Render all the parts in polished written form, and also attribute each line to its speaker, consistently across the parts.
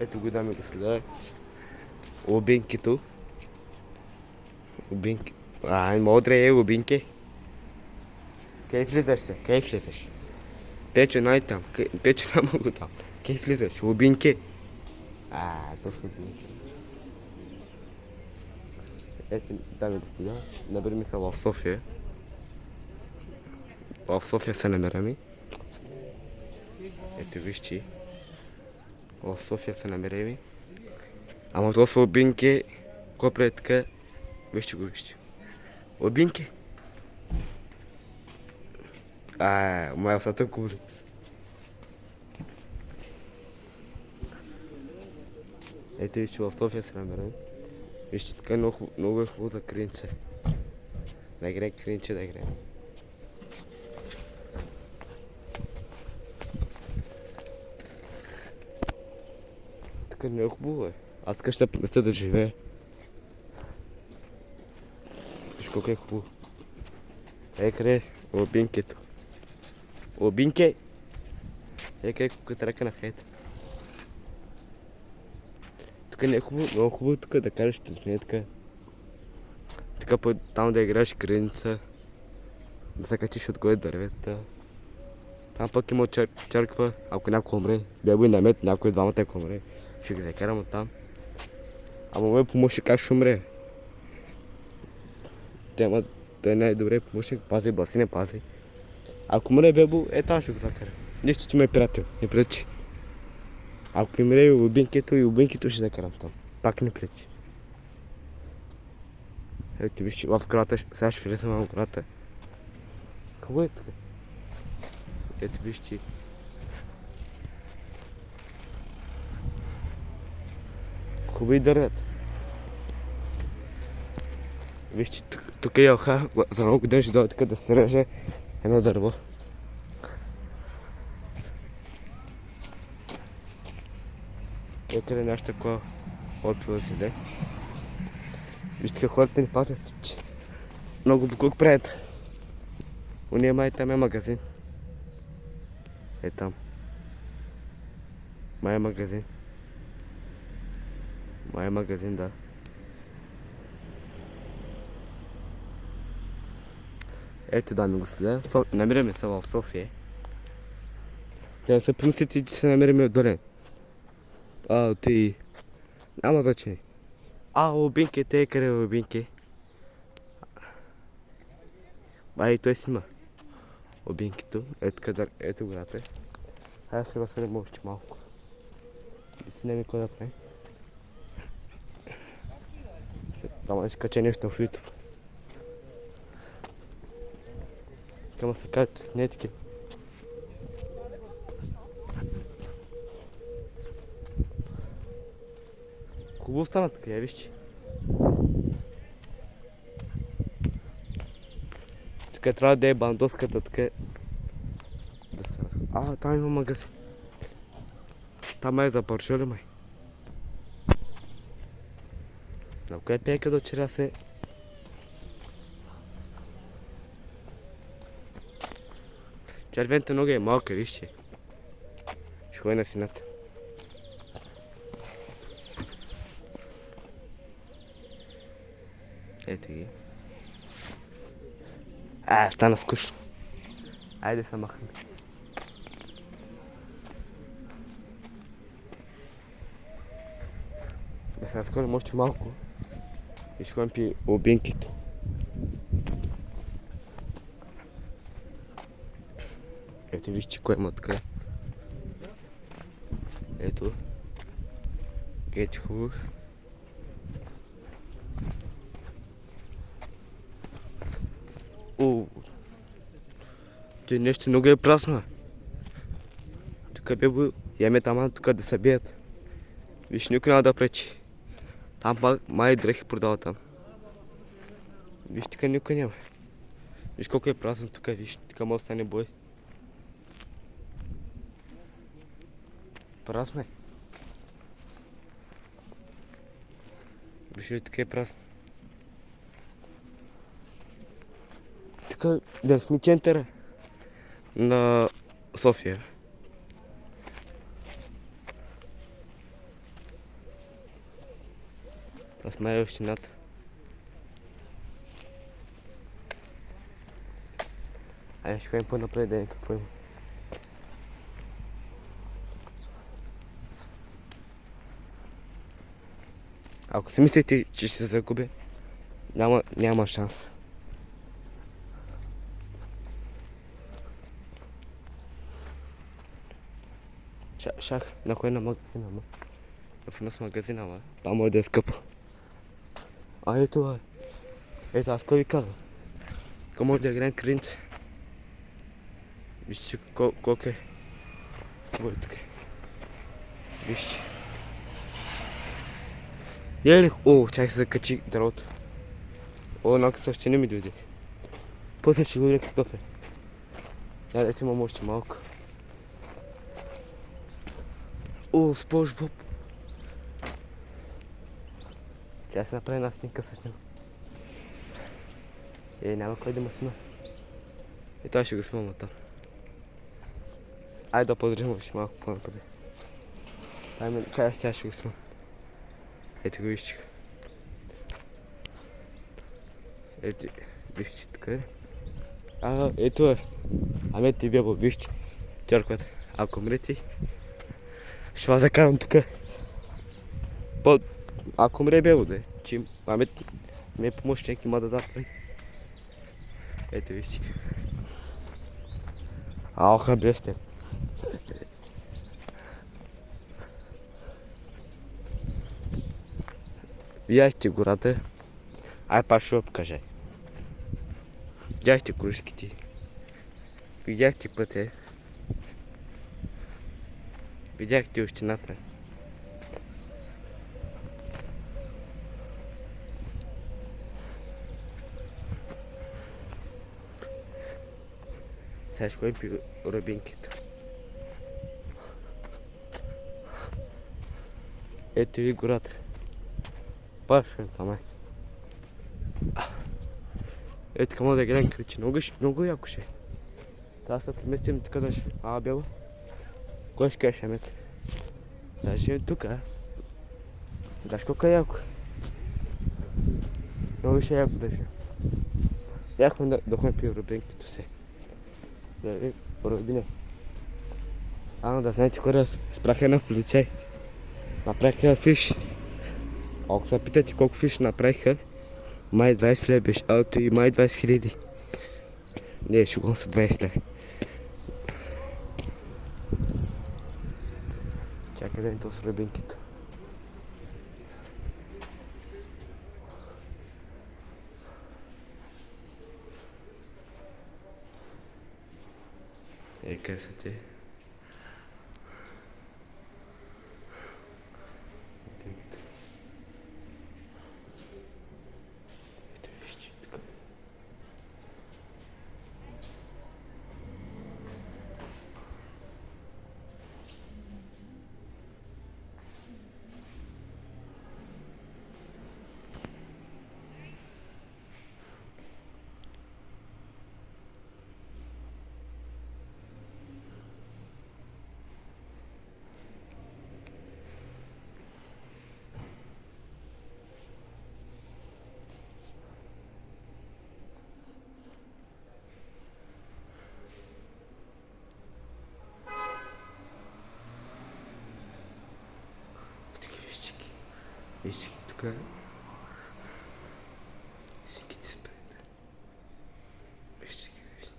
Speaker 1: Ето го, дами и господа, лубинкито. Лубинки. Модре е лубинки. Къде влизаш се? Къде влизаш? Печо, най-там. Печо, няма го там. Къде влизаш? Лубинки. Точно лубинки. Ето, дами и господа, набираме се в София. В София се намираме. Ето вижте. В София се намираме. Ама това са лубинки. Копре е така. Вижте го, вижте. Лубинки. Моя усата кури. Ето вижте, в София се намираме. Вижте, така много е хубаво за кринче. Да играе кринче, да играе. Така не е хубаво, Аз така ще поместя да живея. Виж колко е хубаво. Къде лубинкето. Лубинке! Къде колко ръка на хайта. Тук не е хубаво, много хубаво тук да караш телефонетка. Така там да играеш кринца. Да се качиш отгоре дървета. Там пък има черква, ако някой умре. Бях и намет, някой двамата ако умре. Ще ги закарам от там. Ама ме помощник как ще умре. Той е най-добре помощник, пази баси, не пази. Ако умре бебо, там ще го закарам. Нищо, че ме е приятел, не пречи. Ако умре и лубинкето ще закарам там. Пак не пречи. Ето вижте, в гората, сега ще влезам в гората. Какво е тук? Ето вижте. Хубави дървета. Вижте, тук е елха, за много ден ще дойде тук да се реже едно дърво. Къде нещо такова отпила селе. Вижте как хората ни пазят, че много буклук правят. Уния май там е магазин. Там. Май е магазин. Май е магазин, да. Ето, дами и господа, намираме се в София. Не се помислите, че се намираме отдален. Ти... Няма значение. Лубинки, те къде лубинки? Той си има. Лубинкито, ето гората. Хайде се разсъдим още малко. И си неми кой да прави. Дама ще кача нещо в YouTube. Кама се качат нетки. Хубаво стана тук, я вижте. Тук трябва да е бандоската, тук е... Там има магазин. Там е запоршили май. На кое пейка до вчера се... Червената нога е малка, вижте. Ще ходи на сината. Ето ги. Стана скучно. Айде се махаме. Да се разходим още малко. И ще ходим пи лубинкито. Ето вижте кой има така. Ето. Ето хубаво. Той нещо много е прасно. Тук бе яме там, тук да се бият. Виж, никой няма да пречи. Там пак май дрехи продават там. Виж, тук никой няма. Виж колко е празен тук, виж, тук може да стане бой. Празно е. Виж, тук е празно. Тук да сме центъра на София. Посмотри общината. Айде ще ходим по-напред да видим какво има. Ако си мислите, че ще се загубя, няма шанс. Шах, на кой на магазина, ма? В нас магазина, ма? Там може да е скъпо. А ето, бе. Ето, аз кой ви казвам? Тук може да играем кринт. Вижте колко е. Какво е тук? Вижте. Еле, чай се закачи дървото. Нака също не ми дойде. После ще го видя какъв е. Да си имам още малко. Спош Боб. Тя се направи една снимка с него. Няма кой да ме снима. И той ще го снимам оттам. Айде да подрежим още малко по-напъде. Чай аз тя ще го снимам. Ето го вижте. Ето, вижте тук е. Ето е. Ами ти бебо, вижте. Търкват. Ако мрете, ще вас закарам тук. Ако мре бебо, да е. Ами ми е помощник, има да пари. Ето вижте. Оха, без те. Видяхте гората. Ай пак ще покажа. Видяхте кружките. Видяхте пътя. Видяхте общината. Сега ще ходим пи рубинките. Ето и гората. Пашем там е. Ето къмо да играем кричи. Много яко ще. Трябва да се преместим тук да ще. Бяло. Кой ще кажеш, амет? Да живем тук, Даш колко е яко. Много ще е яко да живем. Яхме да ходим пи рубинките се. Да видим рубине. Да знаете хора, спрах една в полицай. Направиха фиш. Ако се питате колко фиш направиха, май 20 лева беше, и май 20 хиляди. Не, шугон са 20 лева. Чакай да ни то с ръбинките. Красоте. Вижте тук. Всеки ти спред. Вижте ги, вижте.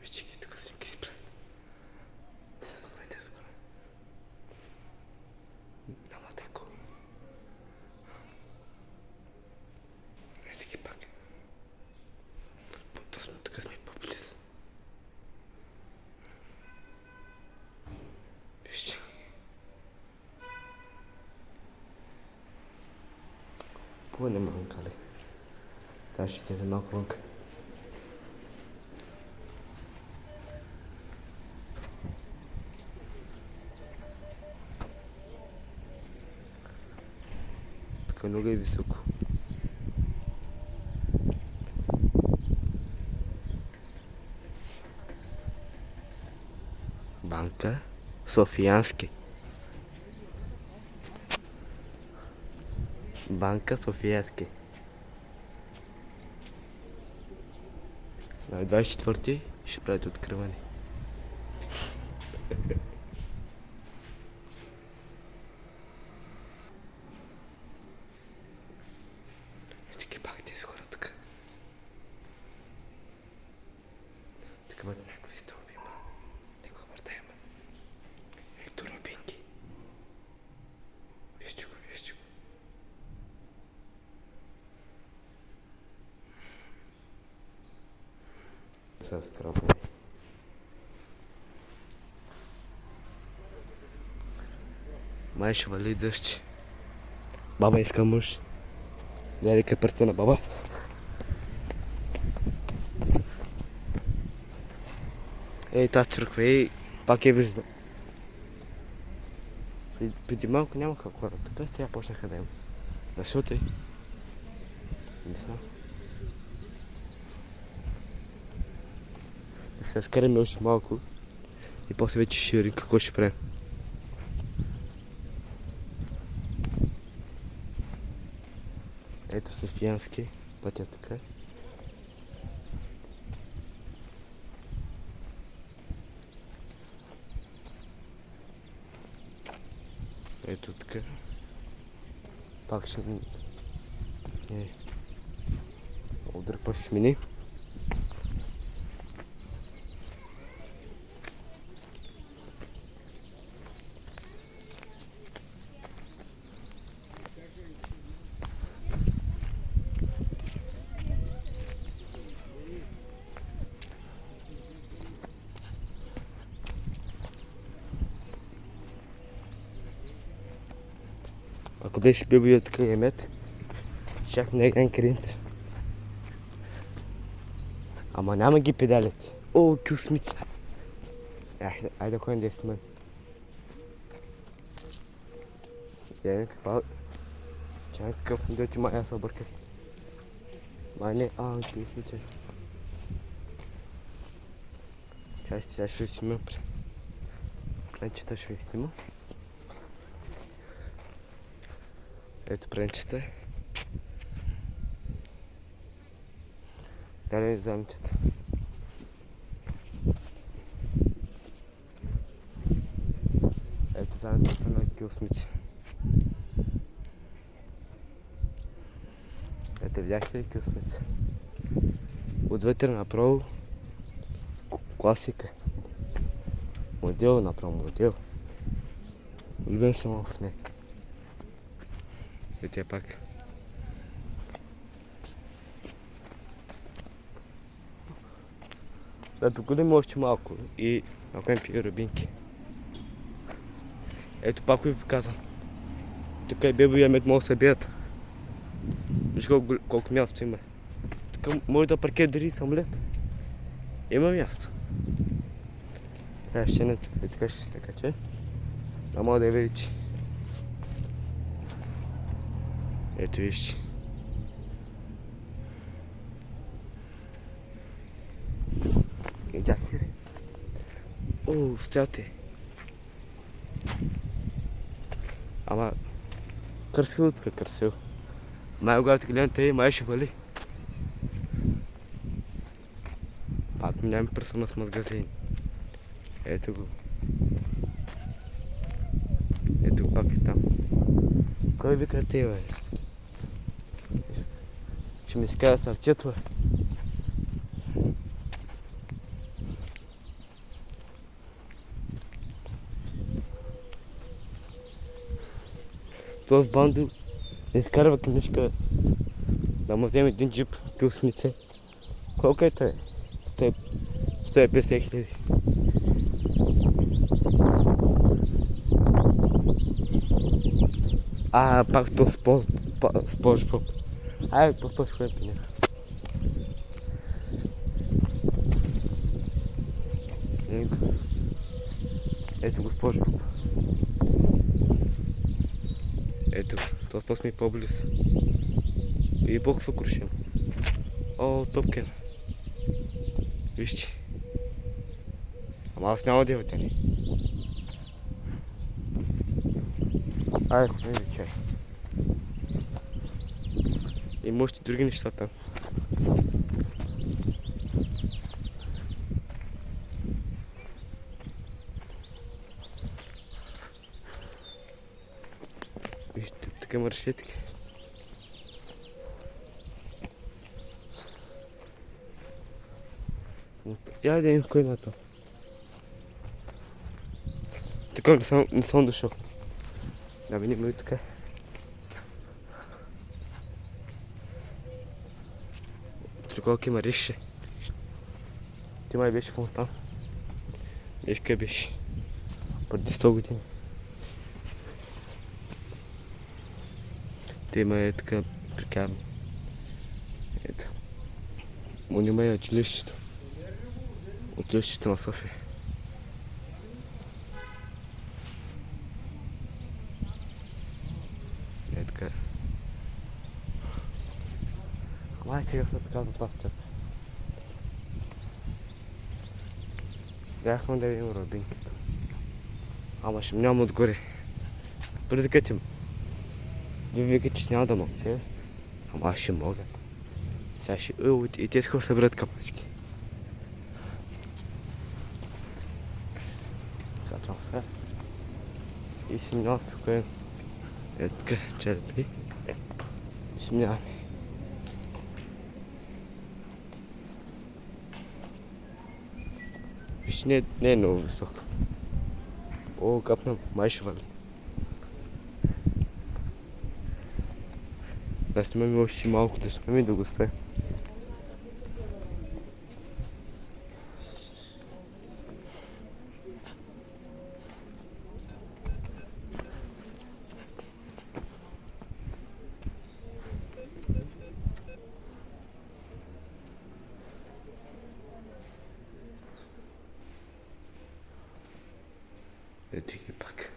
Speaker 1: Вижте ги тук, всеки спред. Те са добре, Няма тако. Ето ги пак. Точно тук сме по-близо. Не манка ли? Сега ще се малко вънка. Тук много е високо. Банка. Софиянски. Банка Софиянски. На 24-ти ще правите откриване. Таки пак тези хора тук. Тук бъдат някакви стълби, ма. Неко върта има. Електробинки. Вижте го, вижте го. Сега страпваме. Май ще вали дъжд. Баба иска мъж. Не река пръста на баба. Ей, тази църква, ей, пак е вижда. Преди малко нямаха хора, тук сега почнаха да има. Защото не знам. Да се скараме още малко и после вече ще видим какво ще правим. Ето Софиянски, пътя така. Ето така. Пак ще ми... Удар пък ще мини. Ако беше бил така емет, чак не е кринц. Ама няма ги педалите. О, кюсмица. Айде да ходим 10 мен. Тя каква... Чай какъв модел, че май аз се обърках. Май не, кюсмица. Чай ще снимам. Пренчета ще ви снимам. Ето пренчета. Дали замчета. Ето замчета на кюсмици. Ето видяхте ли кюсмици? Отвътре направо класика. Модел направо, модел. Влюбен съм в нея. Ето я пак. Да, докудем още малко и ако им пие рубинки. Ето пак ви показвам. Тук и бебо и Амет могат да се бият. Виж колко място има. Тук може да паркира дори самолет. Има място. Ще не тук, така ще се кача. А мога да я види. Ето вижте. Идях си, ре. О, стояте. Ама... Красиво тук, красиво. Май когато гледам те, май ще вали. Пак нямам персона с магазин. Ето го. Ето го пак е там. Кой вика те, бе? Ще ми се казва сърчето, бе. Този бандо не изкарва книжка да му вземе един джип кюсмице. Колко е той? 150 хиляди. Пак то спожбоб. Айде, то спожбоб е пиня. Ето го спожбоб. Ето, този път сме по-близо. И боксва крушим. О, топкен. Вижте. Ама аз няма да я тяни. Ай, не чай. Има още други неща там. Вижте, тук има решетки. Я да видим кой има там. Така не съм дошъл. Да видим и така. Колко има рише. Ти май беше фонтан. Виж къде беше. Преди 100 години. Те има е така прикарно. Ето. Монима е училището. Училището на София. Е така. Ай, сега се показва тази чак. Бяхме да видим родинките. Ама ще няма отгоре. Предикате ме. Вие викате, че няма да мога. Ама аз ще мога. Сега ще... И тези хора съберат капачки. Качвам се. И си минавам спокойно. Е така, черето ги. И си минаваме. Виж, не е много високо. О, капна, май ще вали. Да снимаме още малко, да снимаме и да го спре. Ето ги пак.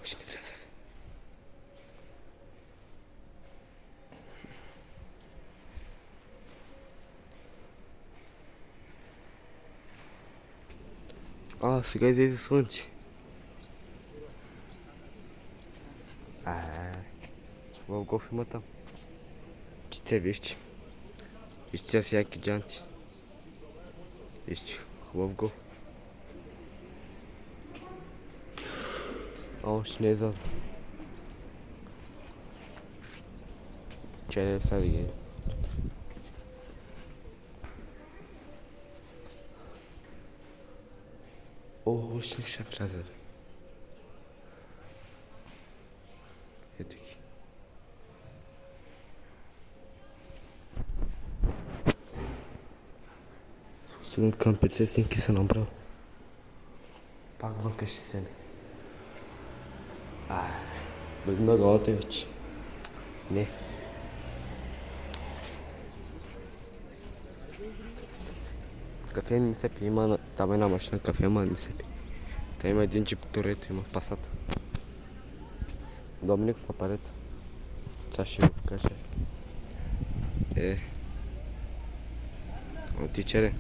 Speaker 1: Още не влязах. Сега излезе слънце. Вълков има там. Чете, вижте. Вижте всяки джанти. Вижте, хубав гол. Още не е излязъл. Чай сега да ги. Още не са влязали. Ето ги. Собствено към 50 снимки съм набрал. Пак вънка ще седне. Бъди на голата вече. Не. Кафе не ми се пи, има там една машина кафе, ама не ми се пи. Та има един джип Торето, има Пасат. Доминик с апарет. Сега ще го покажа. Отичере.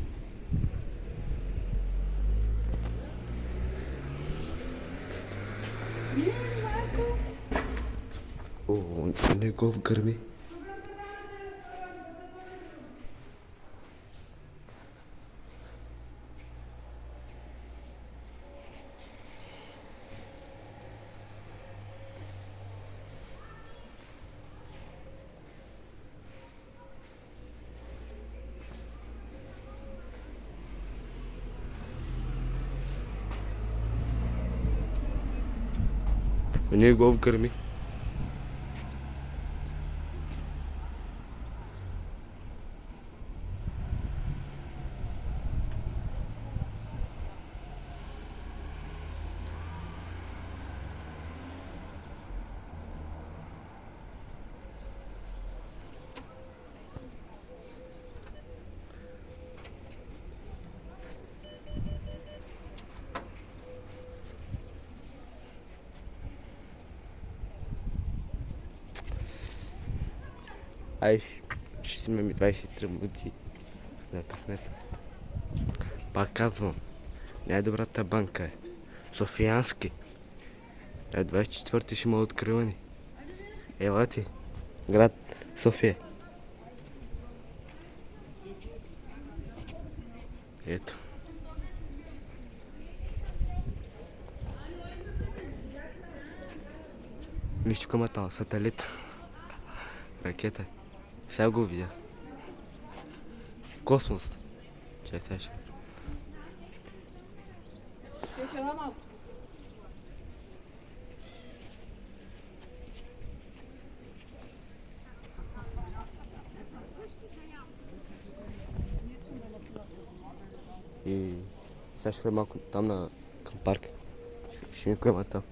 Speaker 1: Не го вгърми. Не го вгърми. Ще си имаме 23 минути на късмет. Пак казвам, най-добрата банка е Софиянски. 24 ще има откриване. Елате. Град София. Ето. Вижте кома там, сателит. Ракета. Сега го видя. Космос. Чай сега ще. И сега ще ходим малко там към парка. Ще никой има там.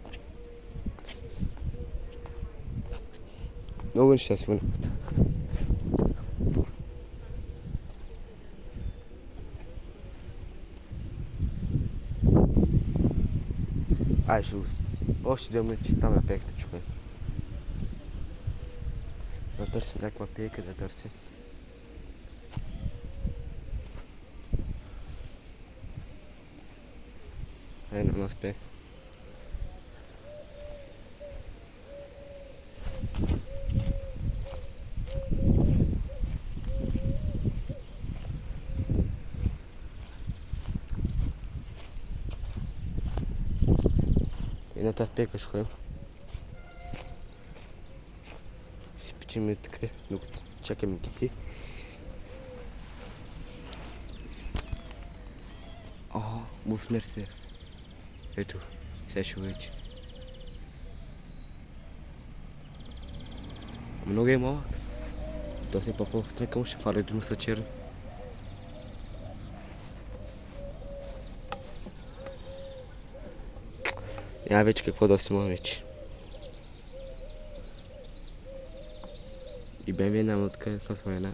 Speaker 1: Много неща си върнат. Ай, ще го... Още 2 минути там е пеката, човек. Да търсим някаква пейка да търсим. Не успех. И на тази пека ще ходим. Си печем така, докато чакаме кипи. Бус Мерседес. Ето, сега ще го видиш. Много е малък. То си по-по-встрека му ще фарите му са черни. Няма вече какво да снимам вече. И BMW няма откъде с война.